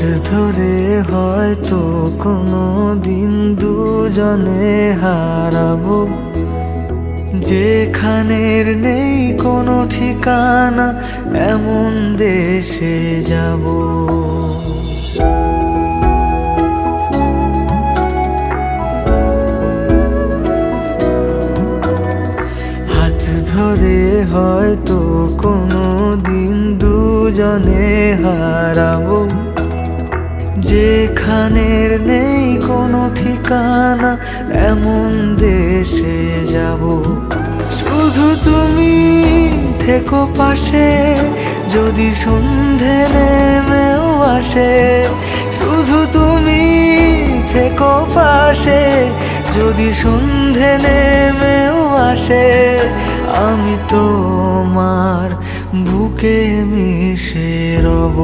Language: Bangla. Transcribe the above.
ধরে হয়তো কোনো দিন দুজনে হারাবো, যেখানের নেই কোনো ঠিকানা, এমন দেশে যাব। হাত ধরে হয়তো কোনো দিন দুজনে হারাবো, যেখানের নেই কোনো ঠিকানা, এমন দেশে যাব। শুধু তুমি থেকো পাশে, যদি সন্ধে নেমেও আসে। শুধু তুমি থেকো পাশে, যদি সন্ধে নেমেও আসে। আমি তোমার বুকে মিশে রব।